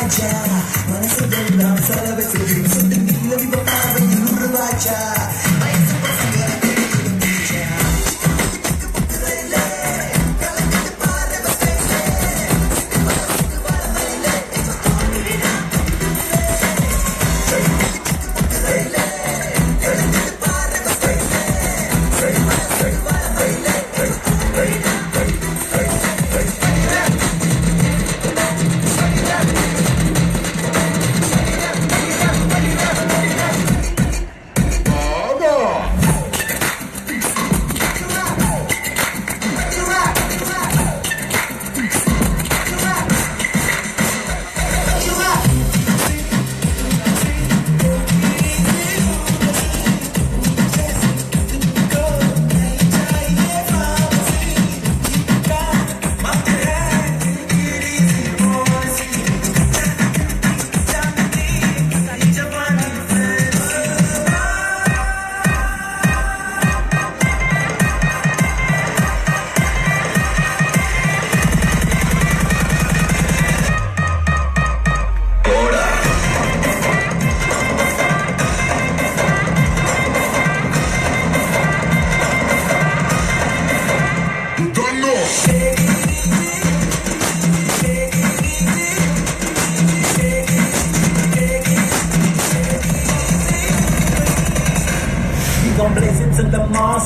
ராஜா மனசுதெல்லாம் செலவச்சு சுட்டு நிலவி பார்வை நூறு ராஜா வயசு பசங்க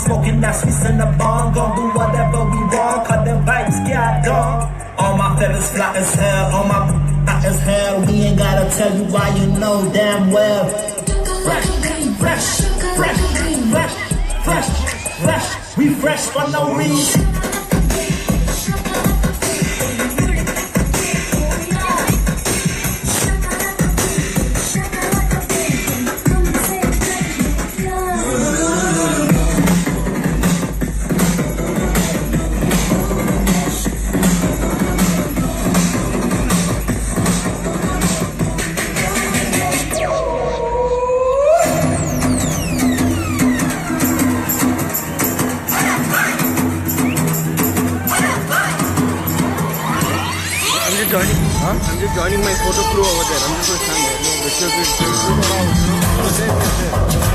Smoking that sweets in the bong, gon' do whatever we want, cause the vibes got dog. All my feathers fly as hell, all my hot as hell. We ain't gotta tell you why, you know damn well. Fresh, fresh, fresh, fresh, fresh, fresh. We fresh for no reason. I'm just joining my photo crew over there. I'm just going to stand there.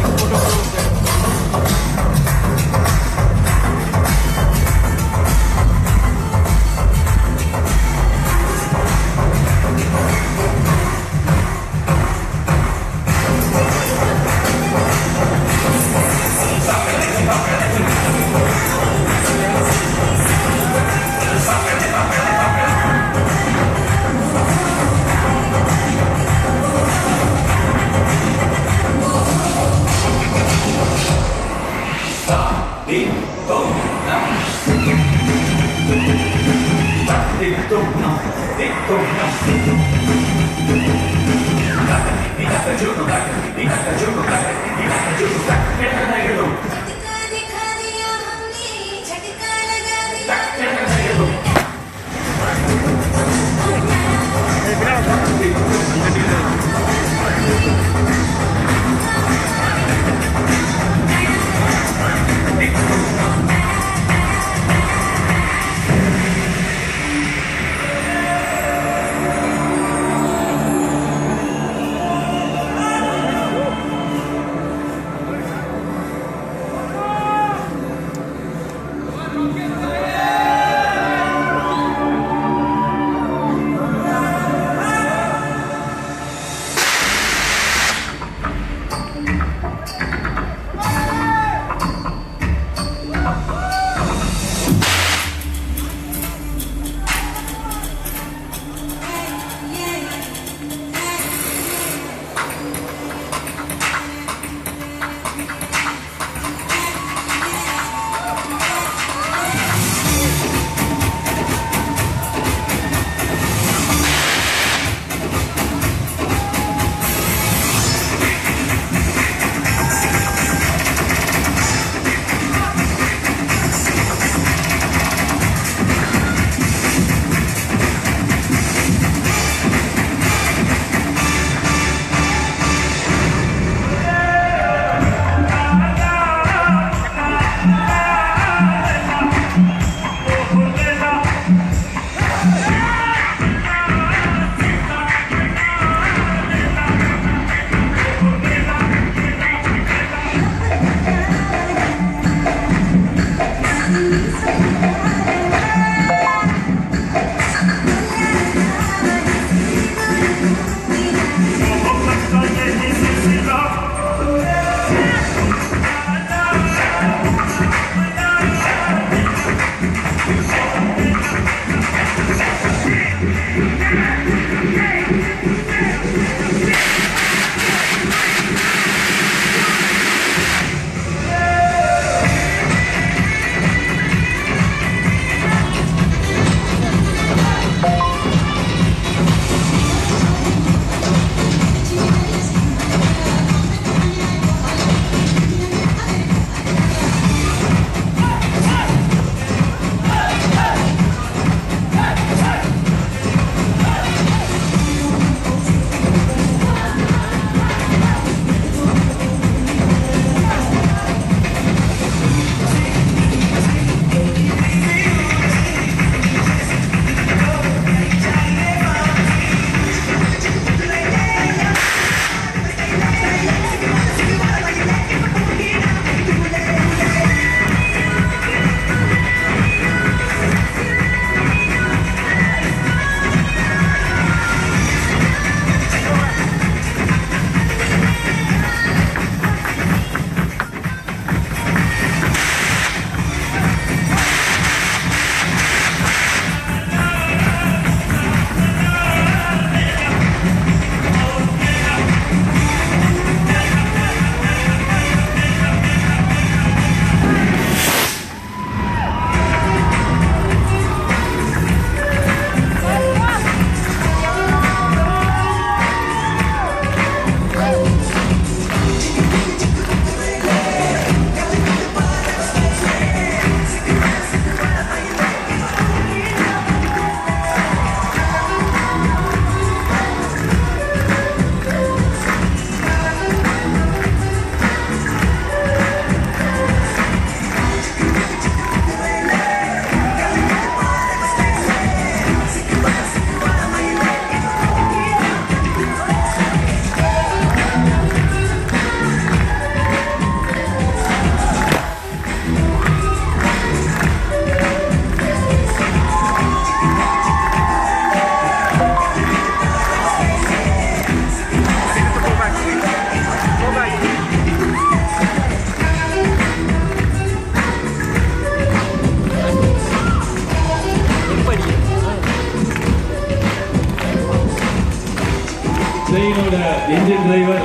ட்ரெயினோட engine driver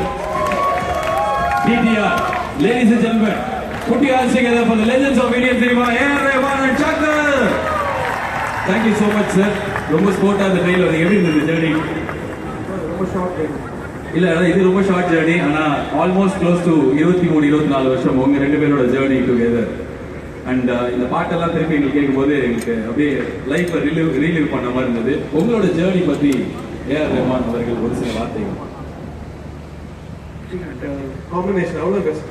TTR. Ladies and gentlemen, put your hands together for the legends of Indian cinema, A.R. Rahman and Shankar. Thank you so much, sir. ரொம்ப ஸ்போர்ட்டா அந்த ட்ரெயின்ல வந்து எப்படி இருந்தது journey? ரொம்ப short இல்ல இது ரொம்ப ஷார்ட் ஜர்னி, ஆனா ஆல்மோஸ்ட் க்ளோஸ் டு 23-24 வருஷம் உங்க ரெண்டு பேரோட ஜர்னி டுகெதர். அண்ட் இந்த பாட்டெல்லாம் திருப்பி எங்களுக்கு கேட்கும்போது எங்களுக்கு அப்படியே லைஃப் ரீலிவ் பண்ண மாதிரி இருந்தது. உங்களோட ஜேர்னி பத்தி ஏஆர் ரஹ்மான் அவர்கள் ஒரு சில வார்த்தைகள். காம்பினேஷன் அவ்வளோ பெஸ்ட்.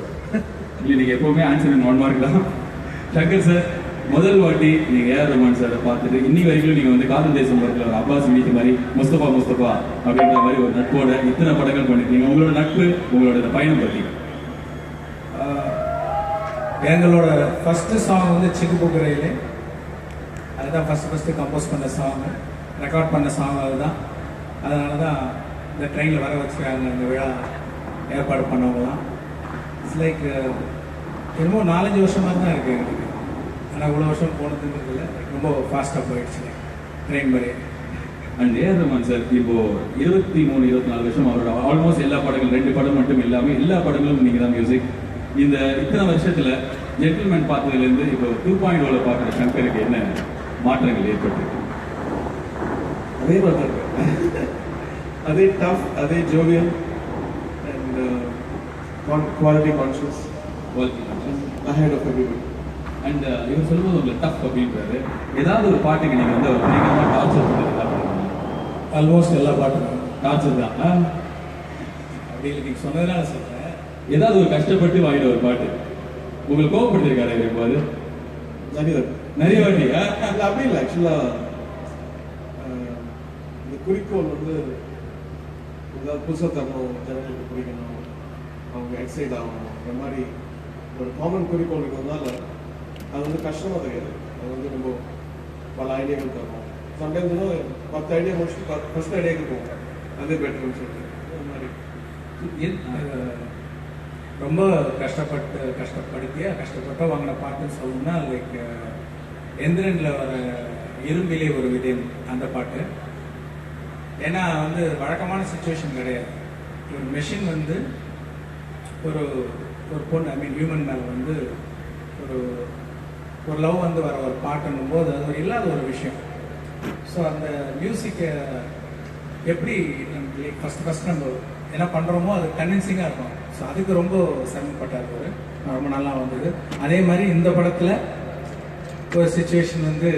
இல்லை நீங்க எப்பவுமே ஆன்சர் 1 மார்க் தான். சங்கர் சார், முதல் வாட்டி நீங்க ஏஆர் ரஹ்மான் சாரை பார்த்துட்டு இன்னி வரைக்கும் நீங்க வந்து காதல் தேசம் படத்தில் அப்பாஸ் மீட் மாதிரி முஸ்தபா அப்படின்ற மாதிரி ஒரு நட்போட இத்தனை படங்கள் பண்ணிருக்கீங்க. உங்களோட நட்பு, உங்களோட இந்த பயணம் பத்தி. எங்களோட ஃபஸ்ட்டு சாங் வந்து சிக்குபுக்குறையிலே, அதுதான் ஃபஸ்ட்டு கம்போஸ் பண்ண சாங், ரெக்கார்ட் பண்ண சாங் அதுதான். அதனால தான் இந்த ட்ரெயினில் வர வச்சுருக்காங்க இந்த விழா ஏற்பாடு பண்ணவங்களாம். இட்ஸ் லைக் என்னமோ 4-5 வருஷமாக தான் இருக்குது எங்களுக்கு. ஆனால் இவ்வளோ வருஷம் போனதுன்றது இல்லை, ரொம்ப ஃபாஸ்ட்டாக போயிடுச்சு ட்ரெயின் மாதிரி. அண்ட் ஏஆர் ரஹ்மான் சார் இப்போ 23-24 வருஷம் அவரோட ஆல்மோஸ்ட் எல்லா படங்கள் 2 படம் மட்டும் இல்லாமல் எல்லா படங்களும் நீங்கள் தான் மியூசிக். இந்த இத்தனை வருஷத்துல ஜென்டில்மேன் பார்த்ததுலேருந்து இப்போ 2.0 பார்க்குற சங்கருக்கு என்ன மாற்றங்கள் ஏற்பட்டிருக்கு? அதே மாதிரி தான் இருக்கு. அதே டஃப், அதே jovial and quality conscious ahead of everybody. And இவர் சொல்லும்போது உங்களுக்கு டஃப் அப்படின்றாரு. ஏதாவது ஒரு பாட்டுக்கு நீங்கள் வந்து ஒரு பயங்கரமாக டார்ச்சர் பண்ணுறது? ஆல்மோஸ்ட் எல்லா பாட்டும் டார்ச்சர் தான். அப்படி இல்லை, நீங்கள் சொன்னதுனால சொல்கிறேன். ஏதாவது ஒரு கஷ்டப்பட்டு வாங்கிட ஒரு பாட்டு உங்களுக்கு கோவப்படுத்திருக்காரு எப்போது? நிறைய வாட்டி. அது அப்படி இல்லை. ஆக்சுவலாக இந்த குறிக்கோள் வந்து ஏதாவது புதுசாக தரணும், ஜனங்களுக்கு பிடிக்கணும், அவங்க எக்ஸைட் ஆகணும், இந்த மாதிரி ஒரு காமன் குறிக்கோள் இருக்கிறதுனால அது வந்து கஷ்டமாக தெரியாது. அது வந்து ரொம்ப பல ஐடியாக்கள் தரணும். சம்டைம்ஸ் வந்து 10 ஐடியா முடிச்சுட்டு ஃபர்ஸ்ட் ஐடியாவுக்கு போவோம், அதே பெட்டர்னு சொல்லிட்டு அந்த மாதிரி ரொம்ப கஷ்டப்பட்டு வாங்கின பாட்டுன்னு சொல்லணும்னா லைக் எந்திரனில் வர இரும்பிலே ஒரு விதம் அந்த பாட்டு. ஏன்னா வந்து வழக்கமான சுச்சுவேஷன் கிடையாது. ஒரு மெஷின் வந்து ஒரு பொண்ணு, ஐ மீன் ஹியூமன் மேலே வந்து ஒரு லவ் வந்து வர ஒரு பாட்டுன்னும் போது அது ஒரு இல்லாத ஒரு விஷயம். ஸோ அந்த மியூசிக்கை எப்படி ஃபஸ்ட் நம்ம என்ன பண்ணுறோமோ அது கன்வின்சிங்காக இருக்கும். ஸோ அதுக்கு ரொம்ப சிரமப்பட்டார் அவர், ரொம்ப நல்லா வந்தது. அதே மாதிரி இந்த படத்தில் ஒரு சுச்சுவேஷன் வந்து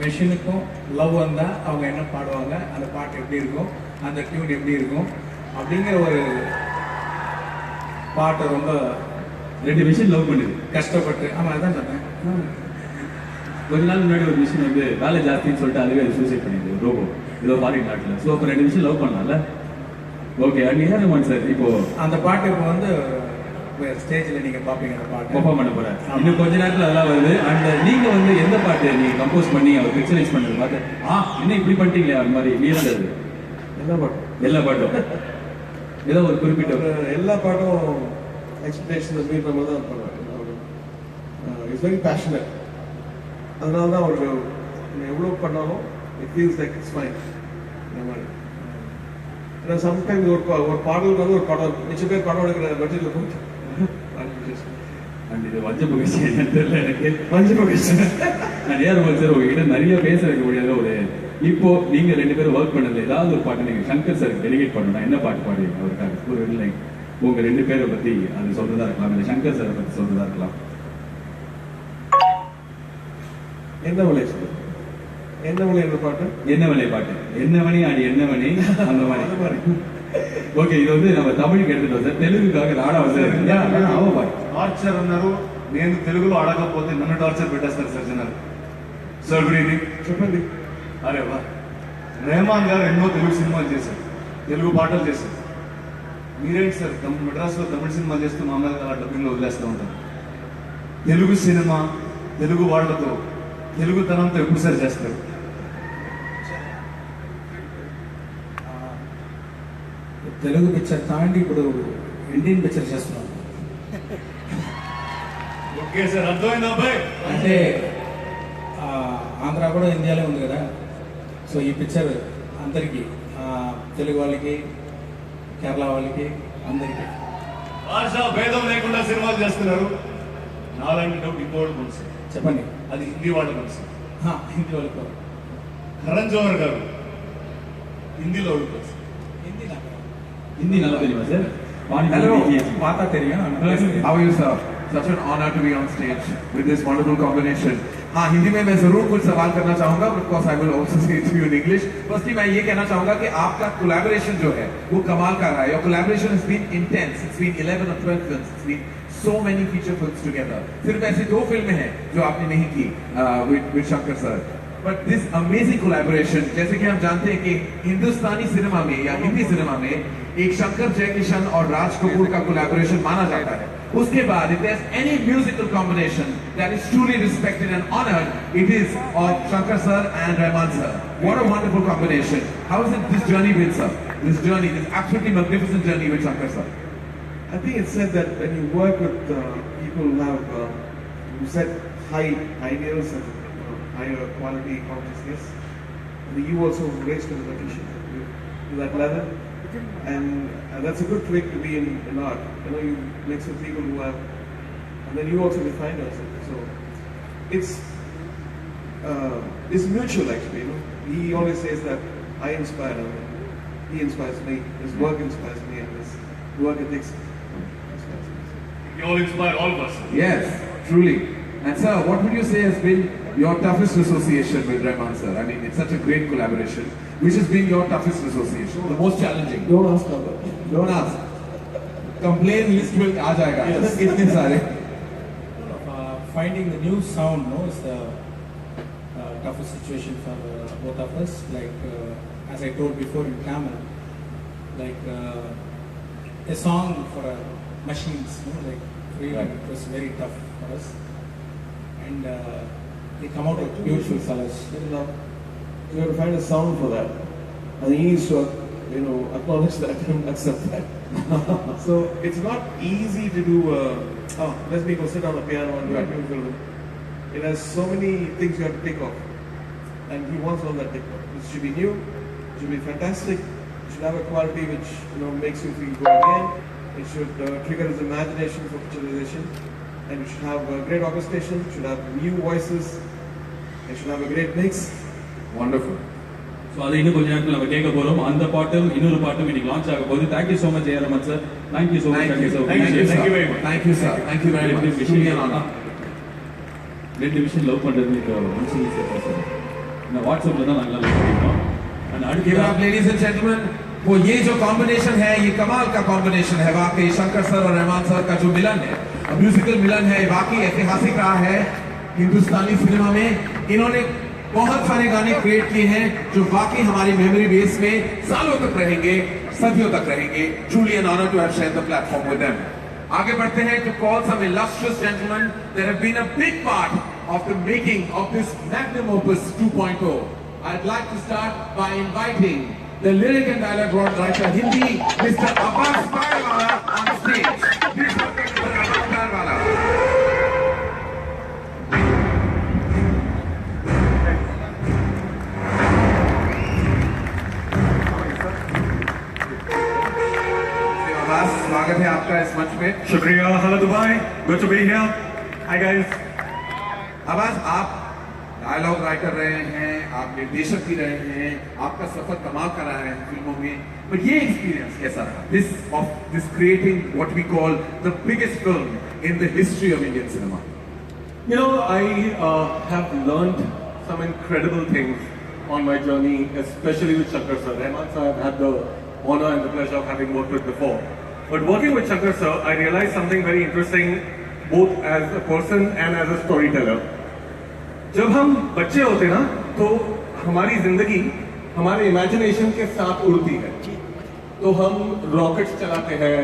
மெஷினுக்கும் லவ் வந்தால் அவங்க என்ன பாடுவாங்க, அந்த பாட்டு எப்படி இருக்கும், அந்த டியூன் எப்படி இருக்கும் அப்படிங்கிற ஒரு பாட்டை ரொம்ப 2 மிஷின் லவ் பண்ணுது கஷ்டப்பட்டு. ஆமாம், அதான் சொன்னேன். கொஞ்ச நாள் முன்னாடி ஒரு மிஷின் வந்து வேலை ஜாஸ்தின்னு சொல்லிட்டு அதுவே அது சூசைட் பண்ணிடுது ரோபோ ஏதோ ஃபாரின் நாட்டில். ஸோ அப்போ 2 மிஷின் லவ் பண்ணலாம்ல. Okay. And AR Rahman sir இப்போ அந்த பாட்டு இப்போ வந்து ஸ்டேஜில் நீங்கள் பார்ப்பீங்க, அந்த பாட்டு பெர்ஃபார்ம் பண்ண போகிறேன் இன்னும் கொஞ்ச நேரத்தில் அதெல்லாம் வருது. அண்ட் நீங்கள் வந்து எந்த பாட்டு நீங்கள் கம்போஸ் பண்ணி அவர் பிக்சரைஸ் பண்ணுறது பார்த்து என்ன இப்படி பண்ணிட்டீங்களே அது மாதிரி நீர்ந்தது? எல்லா பாட்டும் ஏதோ ஒரு குறிப்பிட்ட எல்லா பாட்டும் எக்ஸ்பெக்டேஷன் மீட் பண்ண தான் பண்ணுவார். It's very passionate. அதனால தான் அவருக்கு எவ்வளோ பண்ணாலும் it feels like it's fine இந்த மாதிரி. ஏன்னா சம்டைம்ஸ் ஒரு பாடலுக்கு வந்து ஒரு படம் மிச்ச பேர் படம் எடுக்கிற பட்ஜெட்டில் போட்டு அண்ட் இது வஞ்ச பகிர்ச்சி என்னன்னு தெரியல எனக்கு. வஞ்ச பகிர்ச்சி நான் ஏஆர் ரஹ்மான் சார் உங்ககிட்ட நிறைய பேச வைக்க முடியாத ஒரு இப்போ நீங்க 2 பேரும் ஒர்க் பண்ணல ஏதாவது ஒரு பாட்டு நீங்க சங்கர் சாருக்கு டெலிகேட் பண்ணணும், என்ன பாட்டு பாடுவீங்க அவருக்காக? ஒரு லைக் உங்க 2 பேரை பத்தி அது சொல்றதா இருக்கலாம், இல்லை சங்கர் சாரை பத்தி சொல்றதா இருக்கலாம். என்ன விலை சொல்லு, என்ன விலை என்ற பாட்டு, என்ன விலை பாட்டு, என்ன மணி ஆடி என்ன மணி அந்த மாதிரி. ఓకే ఈ రోజు நம்ம தமிழுக்கு எடுத்துட்டு సార్ తెలుగుக்காக రాడా వస్తారు ఆవో బాయ్ టార్చర్ అన్నారు. నేను తెలుగులో అడగకపోతే నన్ను టార్చర్ పెట్టేస్తారు సార్ జనాలు. Sir good evening. చెప్పండి. అరే వా, రెహమాన్ గారు ఎన్నో తెలుగు సినిమాలు చేశారు, తెలుగు పాటలు చేశారు. మీరేంటి సార్ మెడ్రాస్లో తమిళ సినిమాలు చేస్తూ మా అమ్మాయి అలా డబ్బింగ్లో వదిలేస్తూ ఉంటారు. తెలుగు సినిమా తెలుగు వాళ్ళతో తెలుగుతనంతో ఎప్పుడు సార్ చేస్తారు? తెలుగు పిక్చర్ తాండి ఇప్పుడు ఇండియన్ పిక్చర్ చేస్తున్నాం. ఓకే సార్, అర్థమైందా అబ్బాయి? అంటే ఆంధ్ర కూడా ఇండియాలో ఉంది కదా. సో ఈ పిక్చర్ అందరికీ తెలుగు వాళ్ళకి, కేరళ వాళ్ళకి, అందరికీ. భాష భేదం లేకుండా సినిమాలు చేస్తున్నారు. నాలాంటి డబ్బు ఇంకోటి తెలుసు, చెప్పండి. అది హిందీ వాళ్ళు తెలుసు. హిందీ వాళ్ళకి, కరణ్ జోహర్ గారు హిందీలో తెలుసు. హిందీ నాకు हिंदी நல்லா தெரியுமா சார்? Hello, பார்த்தா தெரியும். How are you, sir? Such an honor to be on stage with this wonderful combination. हाँ, हिंदी में मैं जरूर कुछ सवाल करना चाहूंगा, but of course I will also say it to you in English. Firstly, मैं ये कहना चाहूंगा कि आपका collaboration जो है वो कमाल का रहा है. Your collaboration has been intense. It's been 11 or 12 films. It's been so many feature films together. सिर्फ ऐसी 2 फिल्में हैं जो आपने नहीं की with Shankar sir. But this amazing collaboration, जैसे कि हम जानते हैं कि हिंदुस्तानी सिनेमा में या हिंदी सिनेमा में एक शंकर जयकिशन और राज कपूर का कोलैबोरेशन माना जाता है. उसके बाद if there's any musical combination that is truly respected and honored, it is of Shankar sir and Rahman sir. What a wonderful combination. How has this journey been, sir? This absolutely magnificent journey with Shankar sir. I think it's said that when you work with people who have who set high ideals and higher quality consciousness, you also raise to the occasion to that level. And that's a good trait to be in art. You know, you mix with people who have, and then you also refine yourself. So it's mutual actually. You know, he always says that I inspire him, he inspires me, his work inspires me, and his work ethics inspires me. You all inspire all of us. Yes, truly. And sir, what would you say has been your toughest association with Rahman sir? I mean, it's such a great collaboration. Which has been your toughest association? The most challenging? Don't ask about that. Don't ask. Complaint list में आ जाएगा. Yes. इतने सारे. Finding the new sound, no, is the toughest situation for both of us. Like as I told before in Tamil, like a song for machines, no, like really Right. it was very tough for us, and they come out with beautiful colors. You have to find a sound for that, and he needs to, acknowledge that and accept that. So it's not easy to do. Let me go sit on the piano and do a new film. It has so many things you have to take off, and he wants all that take off. It should be new, it should be fantastic. It should have a quality which makes you feel good again. It should trigger his imagination for picturization, and it should have great orchestration. It should have new voices. It should have a great mix. Wonderful. So அதை இன்னும் கொஞ்ச நேரத்தில் நம்ம கேட்க போகிறோம். அந்த பாட்டும் இன்னொரு பாட்டும் இன்னைக்கு லான்ச் ஆக போகுது. Thank you so much ARM sir. Thank you so much. Thank you very much. Thank you, sir. Thank you very much. It's really an honor. 2 விஷயம் லவ் பண்ணுறது இப்போ மனுஷங்க சார் இந்த வாட்ஸ்அப்பில் தான் நாங்கள் லவ் பண்ணிட்டோம். Give it up, ladies and gentlemen. वो ये जो कॉम्बिनेशन है, ये कमाल का कॉम्बिनेशन है. वाकई शंकर सर और रहमान सर का जो मिलन है, म्यूजिकल मिलन है, वाकई ऐतिहासिक रहा है हिंदुस्तानी सिनेमा में. इन्होंने बहुत सारे गाने क्रिएट किए हैं जो वाकई हमारी मेमोरी बेस में सालों तक रहेंगे, सदियों तक रहेंगे. Truly an honor to have shared the platform with them. आगे बढ़ते हैं to call some illustrious gentlemen that have been a big part of the making of this magnum opus 2.0. I'd like to start by inviting the lyric and dialogue writer Hindi, Mr. Abbas Parwala on stage. Please welcome Mr. Abbas Parwala. स्वागत है आपका इस मंच पे. शुक्रिया. Hello Dubai. Good to be here. Hi guys. Abbas, आप dialogue writer रहे हैं, आप निर्देशक भी रहे हैं, आपका सफर कमाल का रहा है फिल्मों में, but ये एक्सपीरियंस कैसा रहा? This creating what we call the biggest film in the history of Indian cinema. You know, I have learned some incredible things on my journey, especially with Shankar sir. Rahman sir, I've had the honor and the pleasure of having worked with before. But working with Shankar sir, I realized something very interesting, both as a person and as a storyteller. जब हम बच्चे होते ना, तो हमारी जिंदगी हमारे imagination के साथ उड़ती है. तो हम रॉकेट्स चलाते हैं,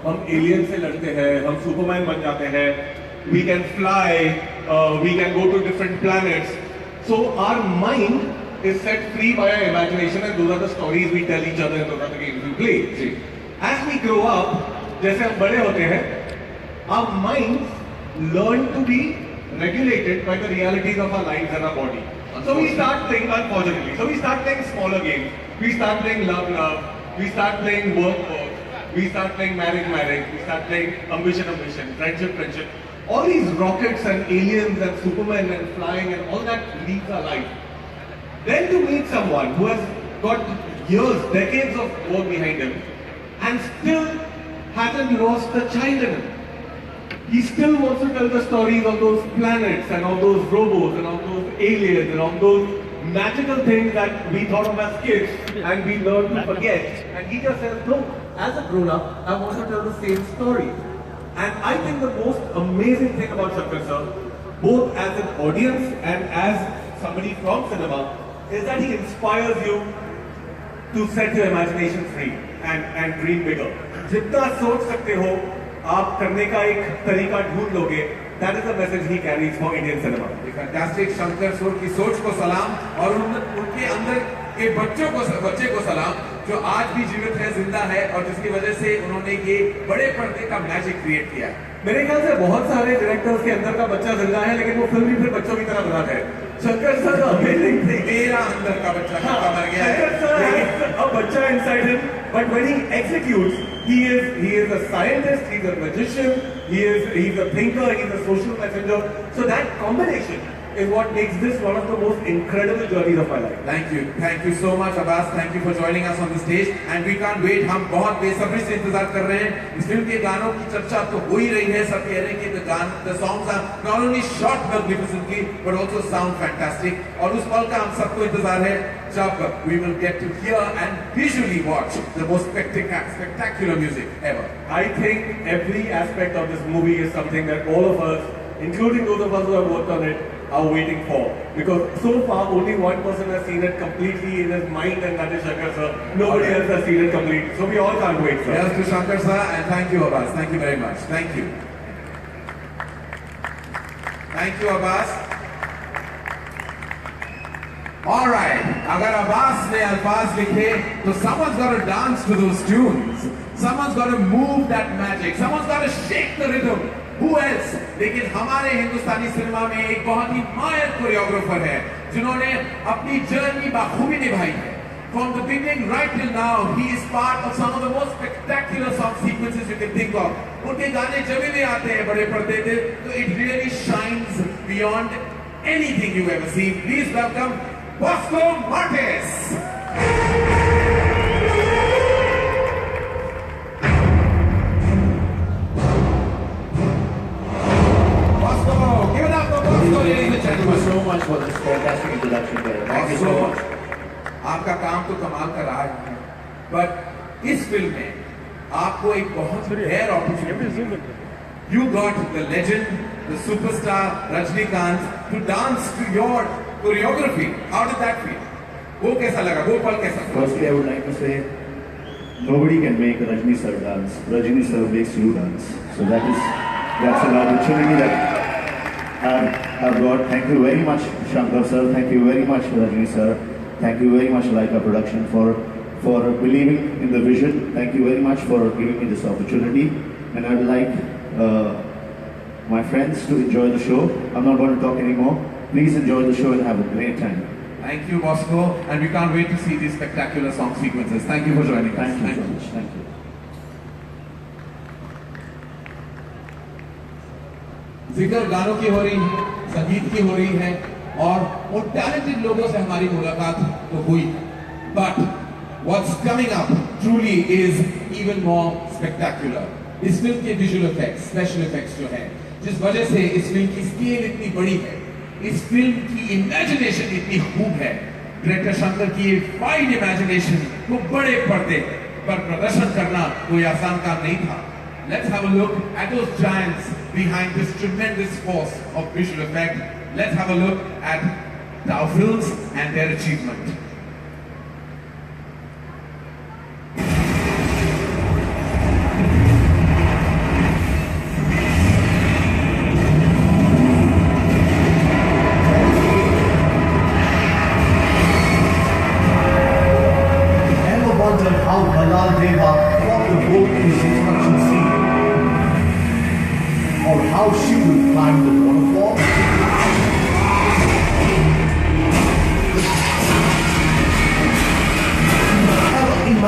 हम एलियन से लड़ते हैं, हम सुपरमैन बन जाते हैं. We can fly, we can go to different planets. So our mind is set free by our imagination, and those are the stories we tell each other, and those are the games we play. As we grow up, जैसे हम बड़े होते हैं, our minds learn to be regulated by the realities of our lives and our body. So we start playing, unfortunately, so we start playing smaller games. We start playing love, love. We start playing work, work. We start playing marriage, marriage. We start playing ambition, ambition, friendship, friendship. All these rockets and aliens and Superman and flying and all that leaves our life. Then to meet someone who has got years, decades of work behind him and still hasn't lost the child in him. He still wants to tell the stories of those planets and of those robots and of those aliens and of those magical things that we thought of as kids and we learned to forget. And he just says, no, as a grown-up, I want to tell the same story. And I think the most amazing thing about Shankar sir, both as an audience and as somebody from cinema, is that he inspires you to set your imagination free and dream bigger. जितना सोच सकते हो, आप करने का एक तरीका ढूंढ लोगे. That is the message he carries for Indian cinema. Fantastic Shankar sir की सोच को सलाम और उनके अंदर के बच्चे को सलाम जो आज भी जीवित है, जिंदा है और जिसकी वजह से उन्होंने ये बड़े पर्दे का मैजिक क्रिएट किया है. मेरे ख्याल से बहुत सारे डायरेक्टर्स के अंदर का बच्चा जिंदा है लेकिन वो फिल्म भी फिर बच्चों की तरह बनाते हैं. शंकर सर अमेजिंग थे. मेरा अंदर का बच्चा मर गया है. शंकर सर has a बच्चा inside him, but when he executes, he is a scientist, he's a magician, he's a thinker, he's a social messenger. So that combination is what makes this one of the most incredible journeys of my life. Thank you so much Abbas, thank you for joining us on the stage and we can't wait. हम बहुत बेसब्री से इंतजार कर रहे हैं. इस film के गानों की चर्चा तो हो ही रही है. सब कह रहे हैं कि the songs are not only shot magnificently but also sound fantastic. और उस पल का हम सबको इंतजार है जब we will get to hear and visually watch the most spectacular music ever. I think every aspect of this movie is something that all of us, including those of us who have worked on it, are waiting for. Because so far only one person has seen it completely in his mind and that is Shankar sir. Nobody else has seen it completely. So we all can't wait, sir. Yes to Shankar sir and thank you Abbas. Thank you very much. Thank you. Thank you Abbas. Alright, अगर अब्बास ने अल्फाज लिखे तो someone's got to dance to those tunes. Someone's got to move that magic. Someone's got to shake the rhythm. Who else? लेकिन हमारे हिंदुस्तानी cinema में एक बहुत ही माहिर कोरियोग्राफर है जिन्होंने अपनी जर्नी बखूबी निभाई है. From the beginning right till now, he is part of some of the most spectacular song sequences you can think of. उनके गाने जब भी आते हैं बड़े पर्दे पे तो it really shines beyond anything you ever seen. Please welcome Bosco Martes. Thank you so much for this fantastic introduction there. Thank you so much. आपका काम तो कमाल का रहा है, but इस फिल्म में आपको एक बहुत rare opportunity. You got the legend, the superstar Rajnikant to dance to your choreography. How did that feel? वो कैसा लगा? वो पल कैसा? Firstly, I would like to say nobody can make Rajni sir dance. Rajni sir makes you dance. So that's an opportunity that I've got. Thank you very much, Shankar sir. Thank you very much, Rajni sir. Thank you very much, Laika Production, for believing in the vision. Thank you very much for giving me this opportunity. And I'd like my friends to enjoy the show. I'm not going to talk anymore. Please enjoy the show and have a great time. Thank you, Bosco, and we can't wait to see these spectacular song sequences. Thank you for joining us. Thank you so much. Thank you. जिक्र गानों की हो रही है, संगीत की हो रही है और उन टैलेंटेड लोगों से हमारी मुलाकात तो हुई, but what's coming up truly is even more spectacular. इस फिल्म के विजुअल इफेक्ट्स, स्पेशल इफेक्ट्स जो है, जिस वजह से इस फिल्म की स्केल इतनी बड़ी है, इस फिल्म की इमेजिनेशन इतनी खूब है. डायरेक्टर शंकर की फाइन इमेजिनेशन को बड़े पर्दे पर प्रदर्शन करना कोई आसान काम नहीं था. Let's have a look at those giants behind this tremendous force of visual effect. Let's have a look at Tao Films and their achievement. Ever wondered how Balal Deva fought the boat in the construction scene? Or how she would climb the waterfall?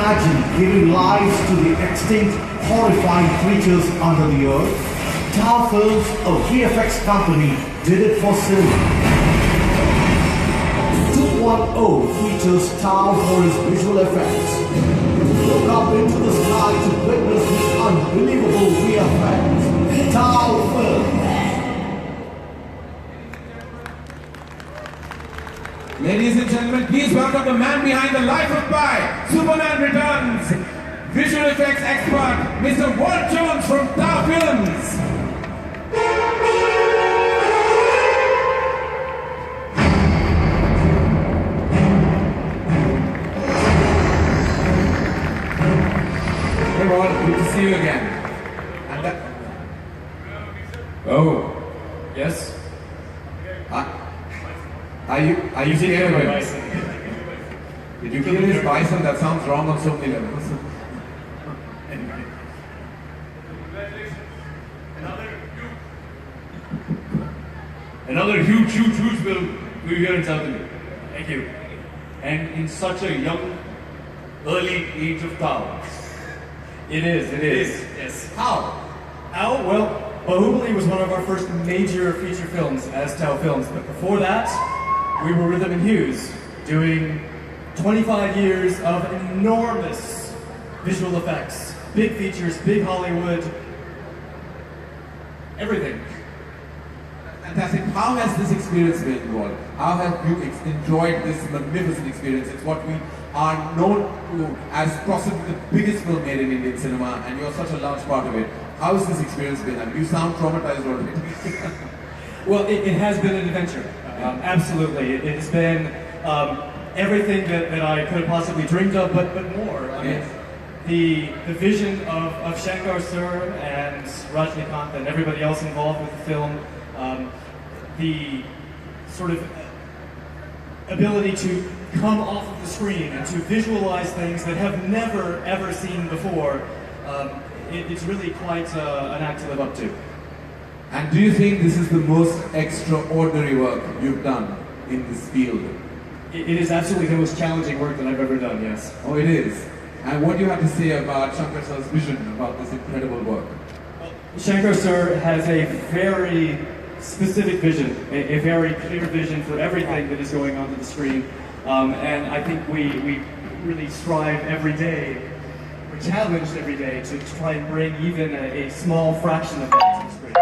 imagine giving lives to the extinct, horrifying creatures under the earth? Tau Films, a VFX company, did it for cinema. 2.0 features Tau for his visual effects. Look up into the sky to witness the unbelievable VFX. Tau Films. Ladies and gentlemen, please welcome the man behind the life of Pi, Superman Returns, visual effects expert, Mr. Walt Jones from Tau Films. Hey Walt, good to see you again. And oh, yes. Are you scared of him? Did you kill his bison? That sounds wrong on so many levels. Anyway. Another huge film for you here in South India. Thank you. And in such a young, early age of Tau. It is. Yes. How? Well, Bahubali was one of our first major feature films as Tau Films, but before that, we were Rhythm and Hues, doing 25 years of enormous visual effects, big features, big Hollywood, everything. Fantastic. How has this experience been, Walt? How have you enjoyed this magnificent experience? It's what we are known to as possibly the biggest film made in Indian cinema, and you're such a large part of it. How has this experience been? And you sound traumatized already. Well, it has been an adventure. Absolutely. It's been everything that I could have possibly dreamed of, but more. I mean, the vision of Shankar Sir and Rajnikant and everybody else involved with the film, the sort of ability to come off of the screen and to visualize things that have never ever seen before, it's really quite an act to live up to. And do you think this is the most extraordinary work you've done in this field? It is absolutely the most challenging work that I've ever done, yes. Oh, it is. And what do you have to say about Shankar Sir's vision about this incredible work? Shankar Sir has a very specific vision, a very clear vision for everything that is going onto the screen. And I think we really strive every day, we're challenged every day to try and bring even a small fraction of that to the screen.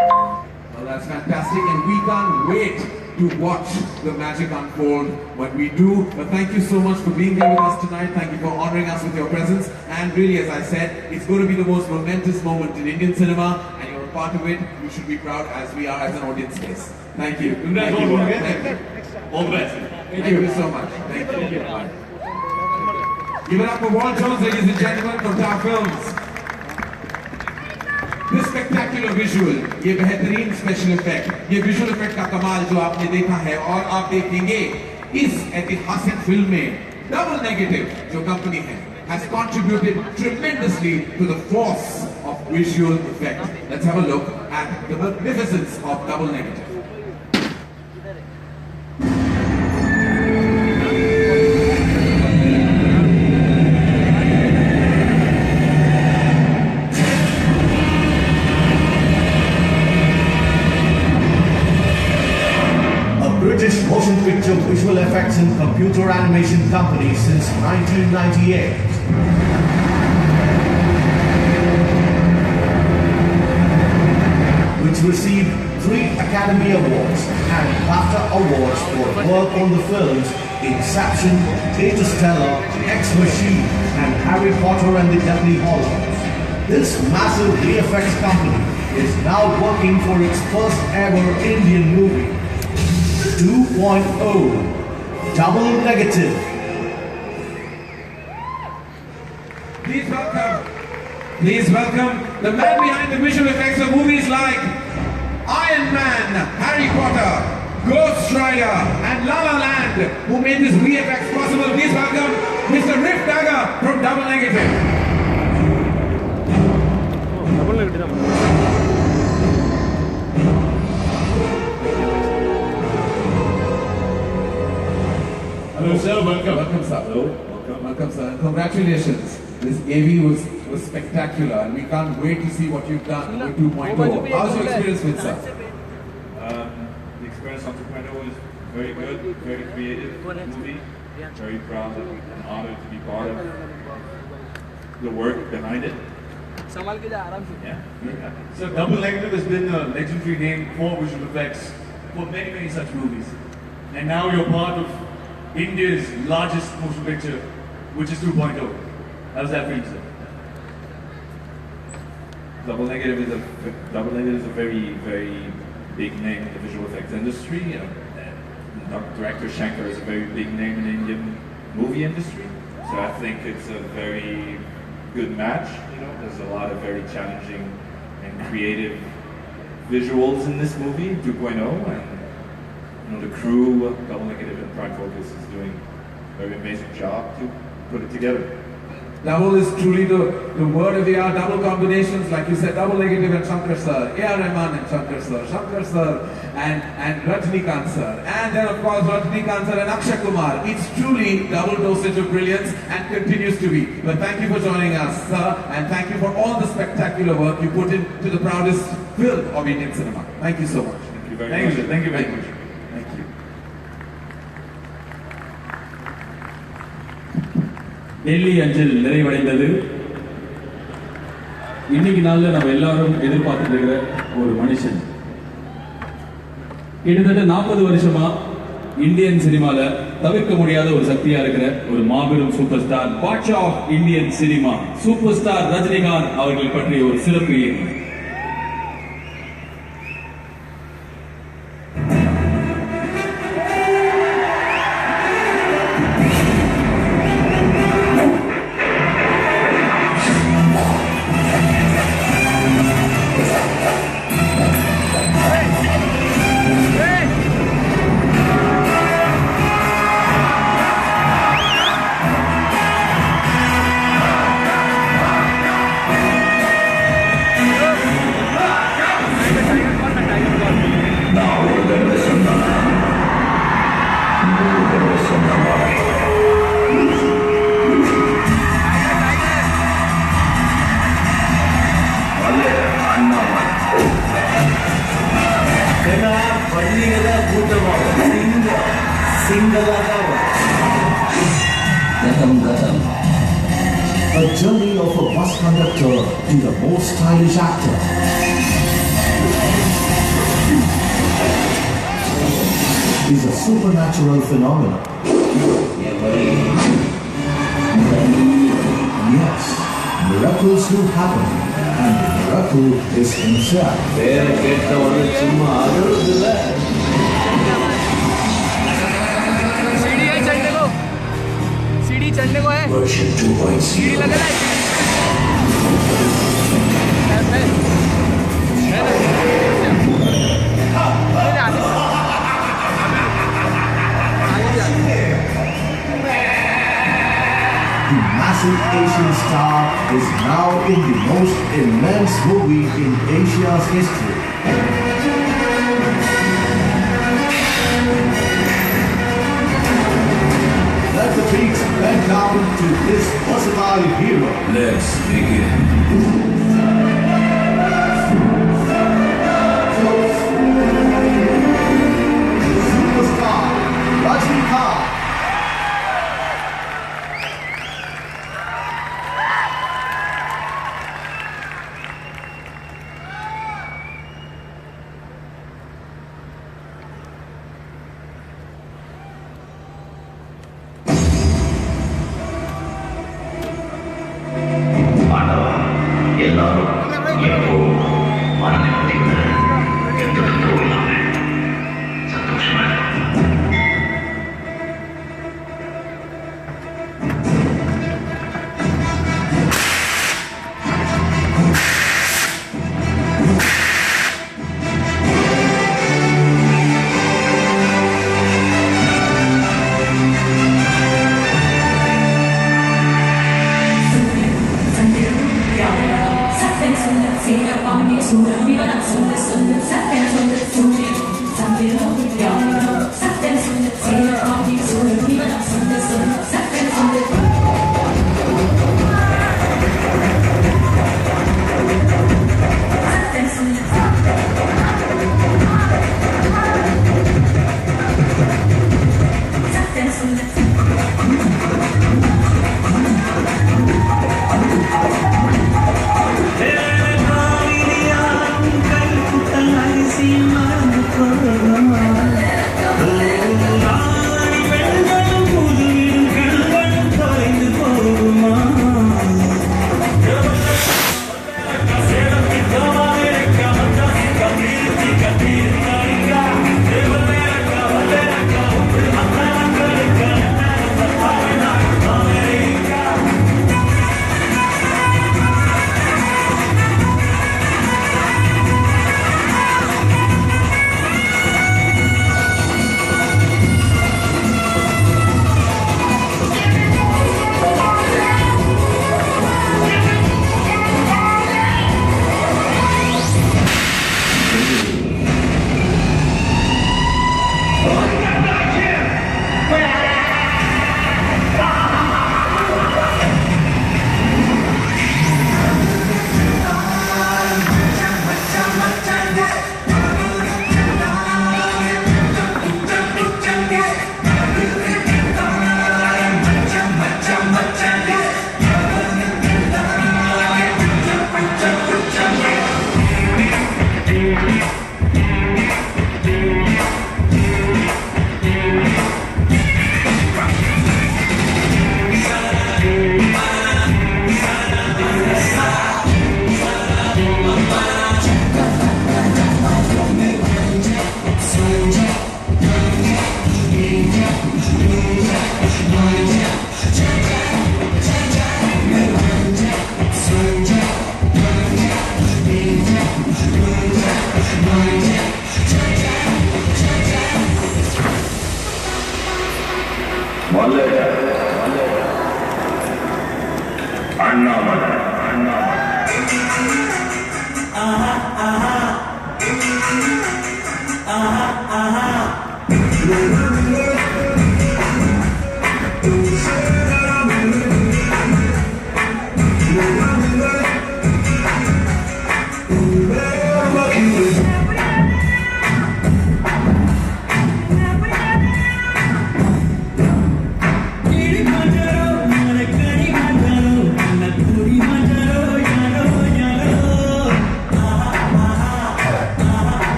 Well, that's fantastic, and we can't wait to watch the magic unfold when we do. But thank you so much for being here with us tonight. Thank you for honoring us with your presence. And really, as I said, it's going to be the most momentous moment in Indian cinema, and you're a part of it. You should be proud, as we are as an audience space. Thank you. Thank you. Thank you. All the best. Thank you so much. Thank you. Bye. Give it up for Walt Jones, ladies and gentlemen, from Tau Films. This spectacular visual, ये बेहतरीन special effect, ये visual effect का कमाल जो आपने देखा है और आप देखेंगे इस ऐतिहासिक फिल्म में डबल नेगेटिव जो कंपनी है has contributed tremendously to the force of visual effect. Let's have a look at the magnificence of double negative. British motion picture visual effects and computer animation company since 1998. Which received 3 Academy Awards and BAFTA Awards for work on the films Inception, Interstellar, Ex Machina, and Harry Potter and the Deathly Hallows. This massive VFX company is now working for its first ever Indian movie, 2.0 Double Negative. Please welcome the man behind the visual effects of movies like Iron Man, Harry Potter, Ghost Rider, and La La Land, who made this VFX possible. Please welcome Mr. Riff Dagger from Double Negative. Hello, sir. Welcome. Welcome, sir. Hello. Welcome, sir. Congratulations. This AV was spectacular, and we can't wait to see what you've done with 2.0. How's your experience with sir? The experience on 2.0 is very good, very creative movie. Very proud and honored to be part of the work behind it. Yeah, very happy. So Double Negative has been a legendary name for visual effects for many, many such movies. And now you're part of India's largest motion picture, which is 2.0. How does that feel, sir? Double Negative is a very, very big name in the visual effects industry. Director Shankar is a very big name in the Indian movie industry. So I think it's a very good match. There's a lot of very challenging and creative visuals in this movie, 2.0, and the crew, Double Negative and Prime Focus is doing a very amazing job to put it together. Double is truly the word of the hour. Double combinations, like you said, Double Negative and Shankar sir, A.R. Rahman and Shankar sir, and Rajnikant sir, and then of course Rajnikant sir and Akshay Kumar. It's truly double dosage of brilliance and continues to be. But thank you for joining us, sir, and thank you for all the spectacular work you put into the proudest film of Indian cinema. Thank you so much. Thank you very much. Thank you very much. Thank you. Delhi அஞ்சல் நிறைவடைந்தது. இன்னைக்கு நாள்ல நம்ம எல்லாரும் எதிர்பார்த்துட்டு இருக்கிற ஒரு மனுஷன் கிட்டத்தட்ட 40 வருஷமா இந்தியன் சினிமால தவிர்க்க முடியாத ஒரு சக்தியா இருக்கிற ஒரு மாபெரும் super star, Baashha of Indian cinema, super star Rajinikanth அவர்கள் பற்றிய ஒரு சிறப்பு ஏன். A journey of a bus conductor to the most stylish actor. Is a supernatural phenomenon. Yes, miracles do happen, and the miracle is himself. Version 2.0. The massive Asian star is now in the most immense movie in Asia's history. Let the beats bend down to this versatile hero. Let's begin. Superstar Rajnikant. Thank you.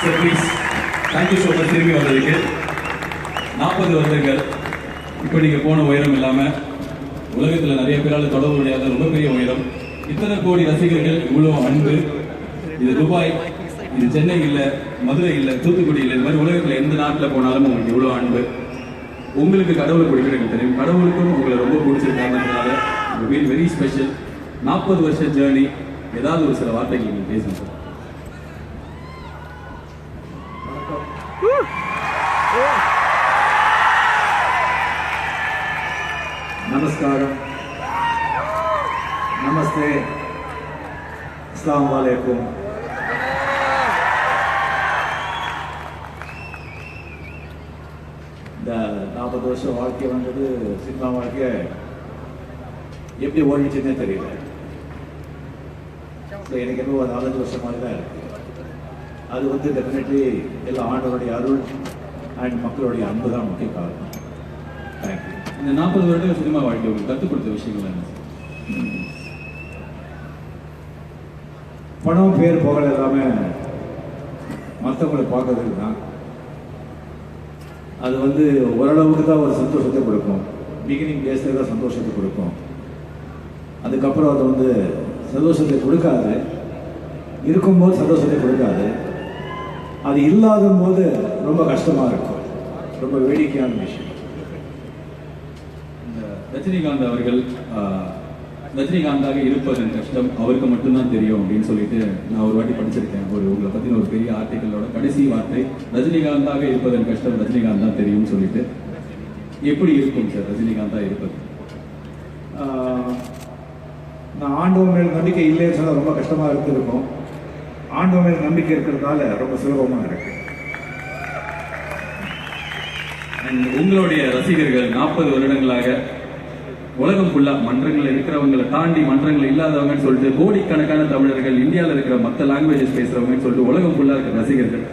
Sir please. Thank you so much திரும்பி வந்ததுக்கு. 40 வருடங்கள் இப்போ நீங்கள் போன உயரம் இல்லாமல் உலகத்தில் நிறைய பேரால் தொடர்பு முடியாத ரொம்ப பெரிய உயரம். இத்தனை கோடி ரசிகர்கள், இவ்வளோ அன்பு. இது துபாய், இது சென்னை இல்லை, மதுரை இல்லை, தூத்துக்குடி இல்லை, இது மாதிரி உலகத்தில் எந்த நாட்டில் போனாலும் உங்களுக்கு இவ்வளோ அன்பு. உங்களுக்கு கடவுளை பிடிக்கிற எனக்கு தெரியும். கடவுளுக்கும் உங்களை ரொம்ப பிடிச்சிருக்காங்கன்றதுனால ஃபீல் வெரி ஸ்பெஷல். 40 வருஷ ஜேர்னி. ஏதாவது ஒரு சில வார்த்தைகள் நீங்கள் பேசுங்க சார். நமஸ்காரம், நமஸ்தே, அஸ்ஸலாமு அலைக்கும். இந்த 40 வருஷம் வாழ்க்கை வந்தது, சினிமா வாழ்க்கை எப்படி ஓடிச்சுன்னே தெரியல. ஸோ எனக்கு என்ன ஒரு 4-5 வருஷம் மாதிரி தான் இருக்கு. அது வந்து டெஃபினெட்லி எல்லா ஆண்டவருடைய அருள் அண்ட் மக்களுடைய அன்பு தான் முக்கிய காரணம். தேங்க்யூ. இந்த 40 வருட சினிமா வாழ்க்கை உங்களுக்கு கற்றுக் கொடுத்த விஷயங்கள் என்ன சார்? பணம், பேர், புகழ் எல்லாமே மற்றவங்களை பார்க்கறதுக்கு தான். அது வந்து ஓரளவுக்கு தான் ஒரு சந்தோஷத்தை கொடுக்கும். பிகினிங் டேஸில் தான் சந்தோஷத்தை கொடுக்கும். அதுக்கப்புறம் அது வந்து சந்தோஷத்தை கொடுக்காது. இருக்கும்போது சந்தோஷத்தை கொடுக்காது. அது இல்லாத போது ரொம்ப கஷ்டமாக இருக்கும். ரொம்ப வேடிக்கையான விஷயம். இந்த ரஜினிகாந்த் அவர்கள் ரஜினிகாந்தாக இருப்பதன் கஷ்டம் அவருக்கு மட்டும்தான் தெரியும் அப்படின்னு சொல்லிட்டு நான் ஒரு வாட்டி படிச்சிருக்கேன். உங்களை பற்றின ஒரு பெரிய ஆர்டிக்கலோட கடைசி வார்த்தை ரஜினிகாந்தாக இருப்பதன் கஷ்டம் ரஜினிகாந்த் தான் தெரியும்னு சொல்லிட்டு. எப்படி இருக்கும் சார் ரஜினிகாந்தாக இருப்பது? நான் ஆண்டவன் மேல் நம்பிக்கை இல்லைன்னு சொன்னால் ரொம்ப கஷ்டமாக இருந்திருக்கும். ஆண்டவன் மேல் நம்பிக்கை இருக்கிறதுனால ரொம்ப சுலபமாக இருக்கு. உங்களுடைய ரசிகர்கள் 40 வருடங்களாக உலகம் ஃபுல்லா மன்றங்கள் இருக்கிறவங்களை தாண்டி மன்றங்கள் இல்லாதவங்கன்னு சொல்லிட்டு கோடிக்கணக்கான தமிழர்கள், இந்தியாவில் இருக்கிற மற்ற லாங்குவேஜஸ் பேசுறவங்கன்னு சொல்லிட்டு உலகம் ஃபுல்லா இருக்கிற ரசிகர்கள்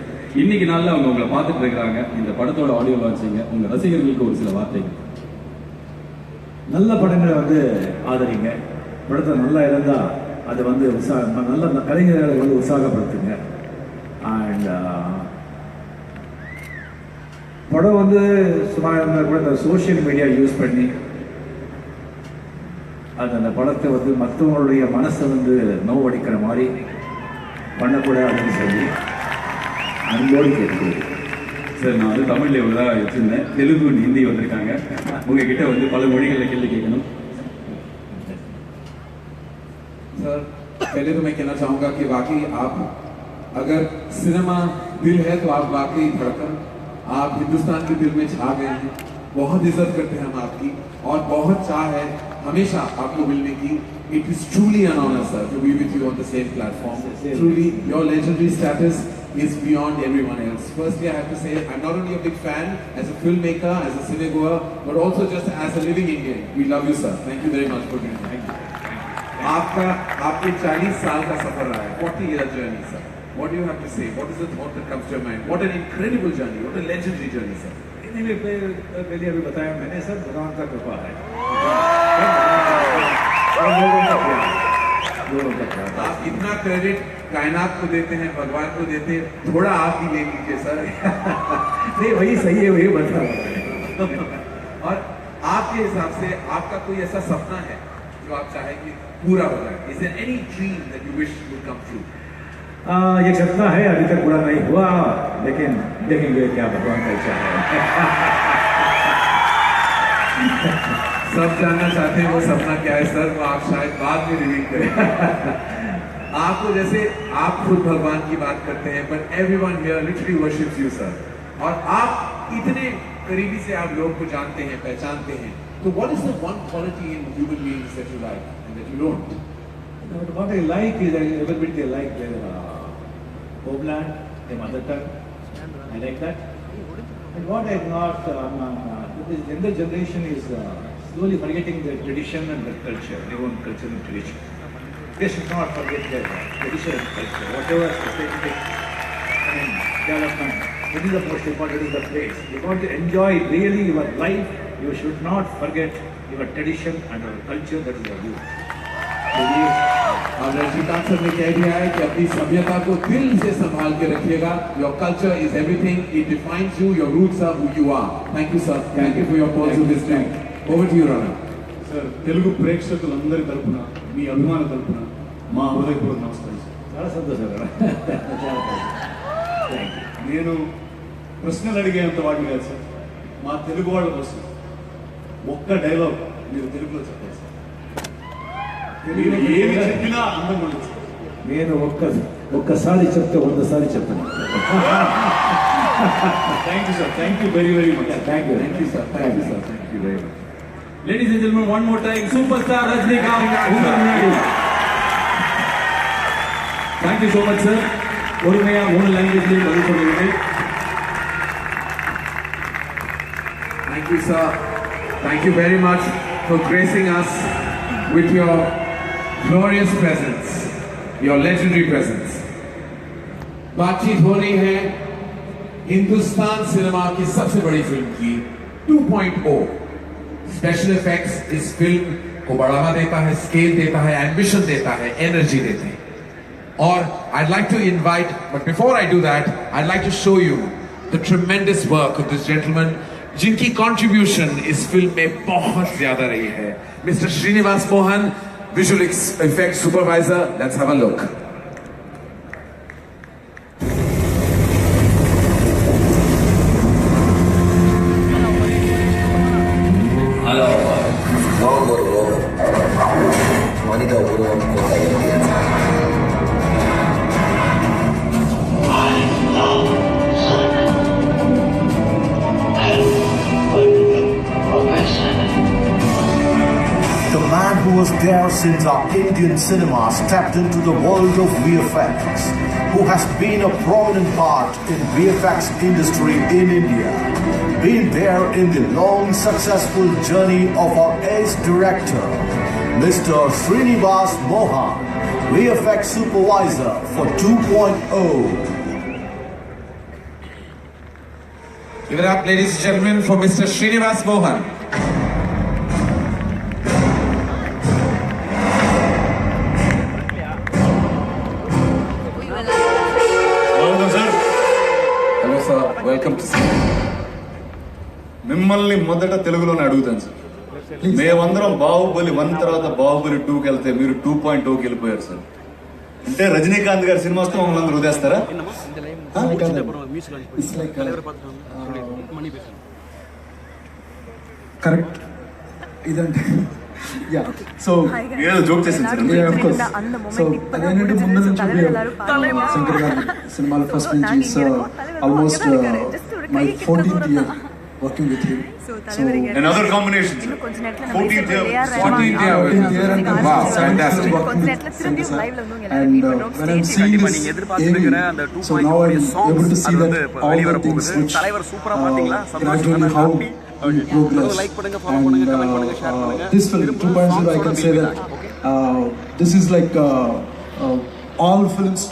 இன்னைக்கு நாளில் அவங்க உங்களை பார்த்துட்டு இருக்கிறாங்க. இந்த படத்தோட ஆடியோ லான்ச்சிங்க, உங்க ரசிகர்களுக்கு ஒரு சில வார்த்தைகள். நல்ல படங்களை வந்து ஆதரிங்க. படத்தை நல்லா இருந்தால் அது வந்து நல்ல கலைஞர்களை வந்து உற்சாகப்படுத்துங்க. அண்ட் படம் வந்து சும்மா இருந்தால் கூட இந்த சோஷியல் மீடியா யூஸ் பண்ணி அந்த படத்தை வந்து மற்றவங்களுடைய மனசை வந்து நோவடிக்கிற மாதிரி பண்ணக்கூடாதுன்னு சொல்லி அன்போடு கேட்குறது. சார் நான் வந்து தமிழ்ல இவ்வளோதான் வச்சுருந்தேன். தெலுங்கு, ஹிந்தி வந்திருக்காங்க. உங்ககிட்ட வந்து பல மொழிகளில் கேள்வி கேட்கணும். सर पहले तो मैं कहना चाहूँगा कि वाकई आप अगर सिनेमा दिल है तो आप वाकई धड़कन, आप हिंदुस्तान के दिल में छा गए हैं. बहुत इज्जत करते हैं हम आपकी और बहुत चाह है हमेशा आपको मिलने की. It is truly an honor, sir, to be with you on the same platform. Truly, your legendary status is beyond everyone else. Firstly, I have to say, I'm not only a big fan as a filmmaker, as a cinegoer, but also just as a living Indian. We love you, sir. Thank you very much for being here. आपके 40 साल का सफर रहा है, 40-year journey, sir. What do you have to say? What is the thought that comes to your mind? What an incredible journey! What a legendary journey, sir. पहले अभी बताया मैंने, सब भगवान का कृपा है. आप इतना क्रेडिट कायनात को देते हैं, भगवान को देते हैं, थोड़ा आप ही ले लीजिए सर. नहीं, वही सही है, वही बता. और आपके हिसाब से आपका कोई ऐसा सपना है जो आप चाहेंगे पूरा हो जाए? Is there any dream that you wish would come true? ये सपना है, अभी तक पूरा नहीं हुआ, लेकिन देखेंगे क्या भगवान का इच्छा है. सब जानना चाहते हैं वो सपना क्या है सर, वो आप शायद बाद में रिवील करें. आपको जैसे आप खुद भगवान की बात करते हैं, but everyone here literally worships you, sir. और आप इतने करीबी से आप लोगों को जानते हैं, पहचानते हैं. तो what is the one quality in human beings that you like and that you don't? What I like is everybody they like their homeland, their mother tongue. I like that. And what I'm not, this younger generation is slowly forgetting their tradition and their culture, their own culture and tradition. They should not forget their tradition and culture. Whatever society, development, what is the most important is the place. You want to enjoy really your life, you should not forget your tradition and your culture, that is your youth. और Rajinikanth sir ने कह दिया है कि अपनी सभ्यता को दिल से संभाल के रखिएगा. Your culture is everything. It defines you. Your roots are who you are. Thank you, sir. Thank you for your calls of this time. Over to you, Rana. Sir Telugu ప్రేక్షకులందరి తరపున మీ అభిమాన తరపున మా హృదయపూర్వక నమస్కారం సార్. చాలా సంతోషం. నేను ప్రశ్నలు అడిగేంత వాడిని కాదు సార్. మా తెలుగు వాళ్ళ కోసం ఒక్క డైలాగ్ మీరు తెలుగులో చెప్పాలి సార్. మీరు ఏది చెప్పినా అందంగా ఉండదు సార్. నేను ఒక్కసారి చెప్తే 100 సారి చెప్పను. Thank you sir. Thank you very very much. Thank you sir. Thank you sir. Thank you very much. Ladies and gentlemen, one more time, superstar Rajinikanth. Thank you so much, sir. பொறுமையா 3 லாங்குவேஜ்லயும் பதில் சொல்லுங்க. Thank you, sir. Thank you very much for gracing us with your glorious presence, your legendary presence. बातचीत हो रही है Hindustan cinema की सबसे बड़ी फिल्म की 2.0. स्पेशल इफेक्ट्स इस फिल्म को बढ़ावा देता है, स्केल देता है, एम्बिशन देता है, एनर्जी देते हैं. और I'd like to invite, but before I do that, I'd like to show you the tremendous work of this gentleman, जिनकी contribution इस फिल्म में बहुत ज्यादा रही है. Mr. Srinivas Mohan, visual effects supervisor. Let's have a look. The man who was there since our Indian cinema stepped into the world of VFX, who has been a prominent part in VFX industry in India, been there in the long successful journey of our ace director, Mr. Srinivas Mohan, VFX supervisor for 2.0. Give it up, ladies and gentlemen, for Mr. Srinivas Mohan. Hello, sir. Welcome to see. మిమ్మల్ని మొదట తెలుగులోనే అడుగుతాను sir. మేమందరం బాహుబలి 1 తర్వాత బాహుబలి 2కి వెళ్తే మీరు 2.0కి వెళ్ళిపోయారు సార్. అంటే రజనీకాంత్ గారి సినిమా వస్తే మమ్మల్ని అందరూ వదిలేస్తారా? కరెక్ట్ ఇదంటే సో ఏదో జోక్ చేసింది సార్. సో అదేంటంటే ముందు నుంచి శంకర్ గారి సినిమాల ఫస్ట్ నుంచి almost my 14th year working with him. So another combination. 14th year. And wow, fantastic. And when I'm seeing this area, so now I'm able to see that all the things which gradually how we progress. And this film 2.0, I can say that this is like all films